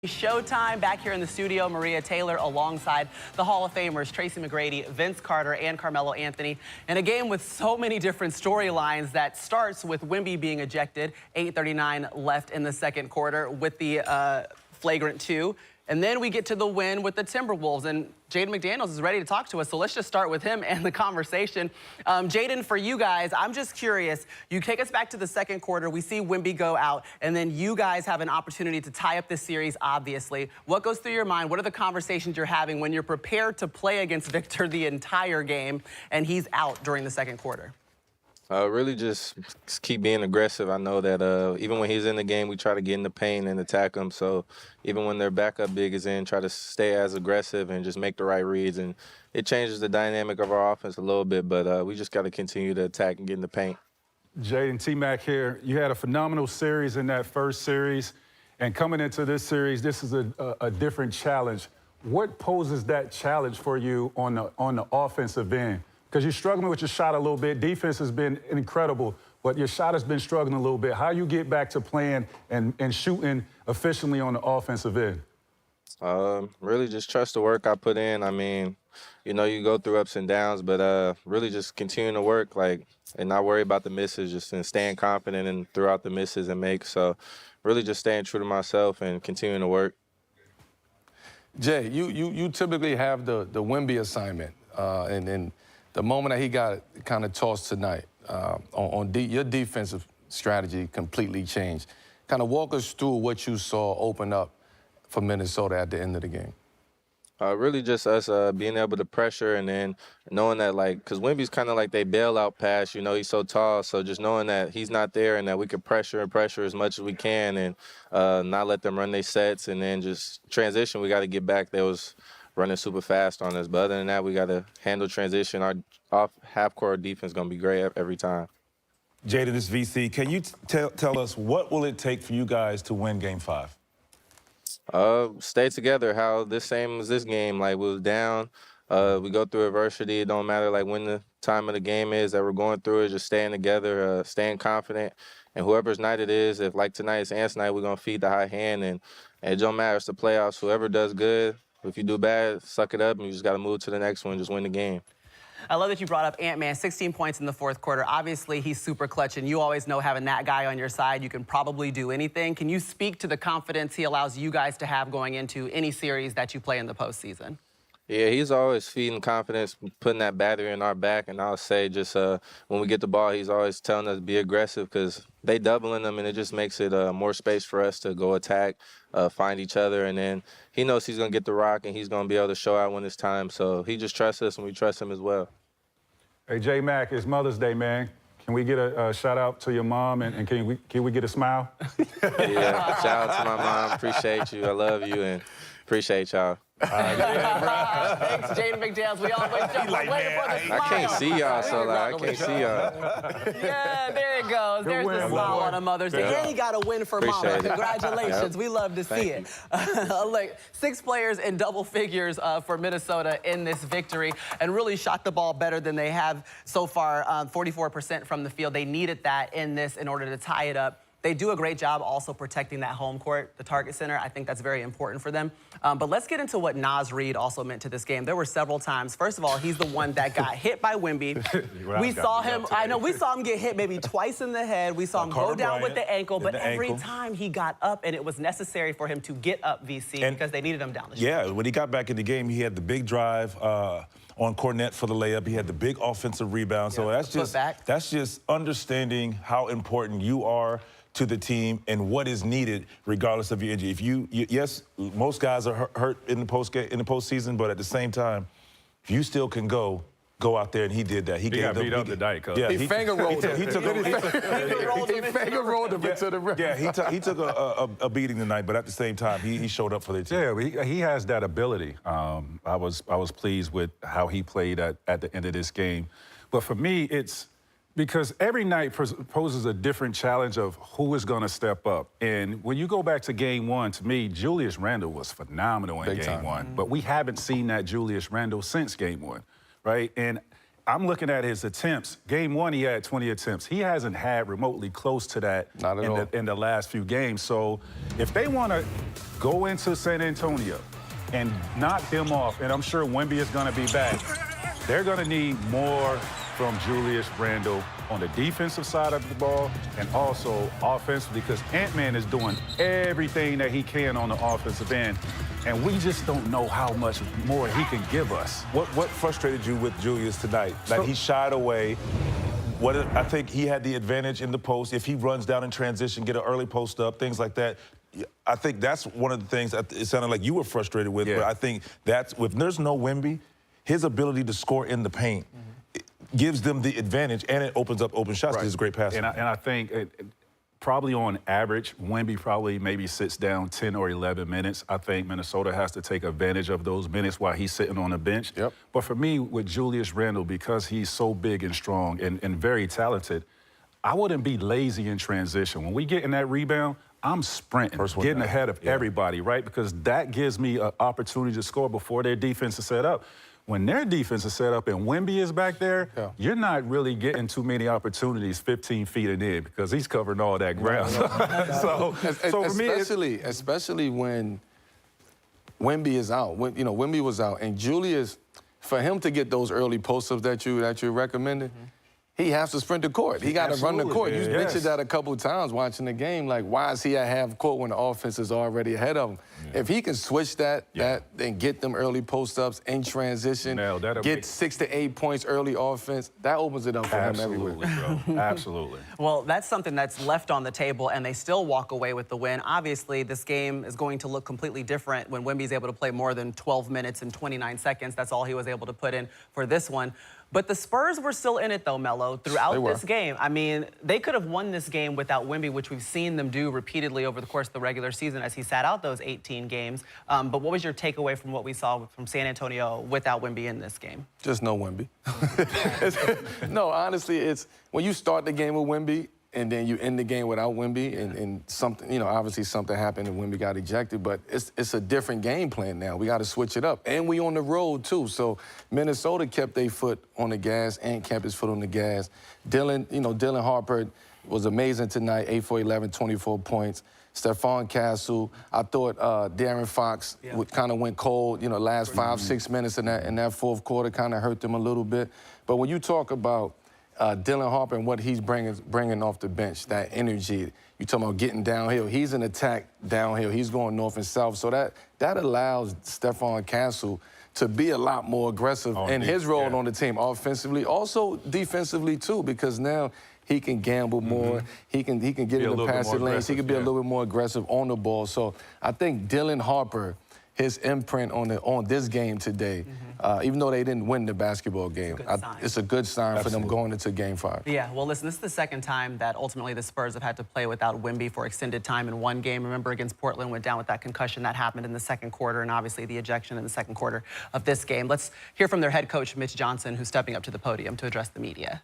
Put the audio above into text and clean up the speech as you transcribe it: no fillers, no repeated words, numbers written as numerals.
Showtime back here in the studio. Maria Taylor alongside the Hall of Famers Tracy McGrady, Vince Carter, and Carmelo Anthony. In a game with so many different storylines that starts with Wemby being ejected, 8:39 left in the second quarter with the flagrant 2. And then we get to the win with the Timberwolves, and Jaden McDaniels is ready to talk to us, so let's just start with him and the conversation. Jaden, for you guys, I'm just curious. You take us back to the second quarter. We see Wemby go out, and then you guys have an opportunity to tie up this series, obviously. What goes through your mind? What are the conversations you're having when you're prepared to play against Victor the entire game, and he's out during the second quarter? Really just keep being aggressive. I know that even when he's in the game, we try to get in the paint and attack him. So even when their backup big is in, try to stay as aggressive and just make the right reads. And it changes the dynamic of our offense a little bit, but we just got to continue to attack and get in the paint. Jaden, T-Mac here. You had a phenomenal series in that first series. And coming into this series, this is a different challenge. What poses that challenge for you on the offensive end? Because you're struggling with your shot a little bit. Defense has been incredible, but your shot has been struggling a little bit. How you get back to playing and shooting efficiently on the offensive end? Really just trust the work I put in. I mean, you know, you go through ups and downs, but really just continue to work, and not worry about the misses, just and staying confident and throughout the misses and make. So really just staying true to myself and continuing to work. Jay, you typically have the Wemby assignment, and the moment that he got kind of tossed tonight, your defensive strategy completely changed. Kind of walk us through what you saw open up for Minnesota at the end of the game. Really just us being able to pressure, and then knowing that, because Wemby's kind of like they bailout pass, you know, he's so tall. So just knowing that he's not there and that we can pressure as much as we can and not let them run their sets, and then just transition, we got to get back. There was running super fast on us. But other than that, we got to handle transition. Our off half-court defense is going to be great every time. Jaden, this VC. Can you tell us what will it take for you guys to win Game 5? Stay together. How this same as this game. We was down. We go through adversity. It don't matter when the time of the game is that we're going through it. Just staying together, staying confident. And whoever's night it is, if tonight is Ant's night, we're going to feed the high hand. And it don't matter. It's the playoffs. Whoever does good, if you do bad, suck it up, and you just got to move to the next one, just win the game. I love that you brought up Ant-Man, 16 points in the fourth quarter. Obviously, he's super clutch, and you always know having that guy on your side, you can probably do anything. Can you speak to the confidence he allows you guys to have going into any series that you play in the postseason? Yeah, he's always feeding confidence, putting that battery in our back. And I'll say just when we get the ball, he's always telling us to be aggressive because they doubling them, and it just makes it more space for us to go attack, find each other. And then he knows he's going to get the rock, and he's going to be able to show out when it's time. So he just trusts us, and we trust him as well. Hey, J-Mac, it's Mother's Day, man. Can we get a shout-out to your mom, and can we get a smile? Yeah, shout out to my mom. Appreciate you. I love you, and appreciate y'all. Thanks, Jaden McDaniels. We always jump waiting for the smile. I can't see y'all, so I can't see y'all. Yeah, there it goes. There's the smile on a Mother's Day. And he got a win for Mama. Congratulations. Yep. We love to see it. Look, 6 players in double figures for Minnesota in this victory, and really shot the ball better than they have so far, 44% from the field. They needed that in this in order to tie it up. They do a great job also protecting that home court, the target center. I think that's very important for them. But let's get into what Naz Reid also meant to this game. There were several times. First of all, he's the one that got hit by Wemby. We saw him get hit maybe twice in the head. We saw him go down with the ankle, but every time he got up, and it was necessary for him to get up, VC, because they needed him down the street. Yeah, when he got back in the game, he had the big drive on Cornette for the layup. He had the big offensive rebound. So that's just understanding how important you are to the team and what is needed regardless of your injury. Yes, most guys are hurt in the postseason, but at the same time, if you still can go out there, and he did that. He got beat up the Diet Coke. Yeah, he finger rolled him. He finger rolled him into the rim. Yeah, he took a beating tonight, but at the same time, he showed up for the team. Yeah, he has that ability. I was pleased with how he played at the end of this game. But for me, it's because every night poses a different challenge of who is going to step up. And when you go back to Game 1, to me, Julius Randle was phenomenal in Game 1. But we haven't seen that Julius Randle since Game 1, right? And I'm looking at his attempts. Game 1, he had 20 attempts. He hasn't had remotely close to that in the last few games. So if they want to go into San Antonio and knock them off, and I'm sure Wemby is going to be back, they're going to need more from Julius Randle on the defensive side of the ball and also offensively, because Ant-Man is doing everything that he can on the offensive end, and we just don't know how much more he can give us. What frustrated you with Julius tonight? Like, he shied away. I think he had the advantage in the post. If he runs down in transition, get an early post up, things like that. I think that's one of the things that it sounded like you were frustrated with, but I think that's, if there's no Wemby, his ability to score in the paint gives them the advantage, and it opens up open shots because he's a great passer. And I think probably on average, Wemby probably maybe sits down 10 or 11 minutes. I think Minnesota has to take advantage of those minutes while he's sitting on the bench. But for me, with Julius Randle, because he's so big and strong and very talented, I wouldn't be lazy in transition. When we get in that rebound, I'm sprinting, getting ahead of everybody, right? Because that gives me an opportunity to score before their defense is set up. When their defense is set up and Wemby is back there, you're not really getting too many opportunities 15 feet and in, because he's covering all that ground. So for me, especially when Wemby is out. Wemby was out, and Julius, for him to get those early post-ups that you're recommending, he has to sprint the court. He got to run the court. You mentioned that a couple of times watching the game. Like, why is he at half court when the offense is already ahead of him? If he can switch that and get them early post-ups in transition, get 6 to 8 points early offense, that opens it up for him everywhere. Bro. Absolutely. Well, that's something that's left on the table, and they still walk away with the win. Obviously, this game is going to look completely different when Wemby's able to play more than 12 minutes and 29 seconds. That's all he was able to put in for this one. But the Spurs were still in it, though, Melo, throughout this game. I mean, they could have won this game without Wemby, which we've seen them do repeatedly over the course of the regular season as he sat out those 18 games. But what was your takeaway from what we saw from San Antonio without Wemby in this game? Just no Wemby. No, honestly, it's when you start the game with Wemby, and then you end the game without Wemby, and something, obviously something happened and Wemby got ejected, but it's a different game plan now. We got to switch it up. And we on the road, too. So Minnesota kept their foot on the gas and kept his foot on the gas. Dylan Harper was amazing tonight, 8 for 11, 24 points. Stephon Castle, I thought De'Aaron Fox kind of went cold, last 5-6 minutes in that fourth quarter kind of hurt them a little bit. But when you talk about Dylan Harper and what he's bringing off the bench, that energy. You talking about getting downhill. He's an attack downhill. He's going north and south. So that allows Stephon Castle to be a lot more aggressive in his role on the team, offensively, also defensively too, because now he can gamble more. He can get in the passing lanes. He can be a little bit more aggressive on the ball. So I think Dylan Harper, his imprint on this game today, even though they didn't win the basketball game, it's a good sign for them going into Game 5. Yeah, well, listen, this is the second time that ultimately the Spurs have had to play without Wemby for extended time in one game. Remember, against Portland, went down with that concussion that happened in the second quarter, and obviously the ejection in the second quarter of this game. Let's hear from their head coach, Mitch Johnson, who's stepping up to the podium to address the media.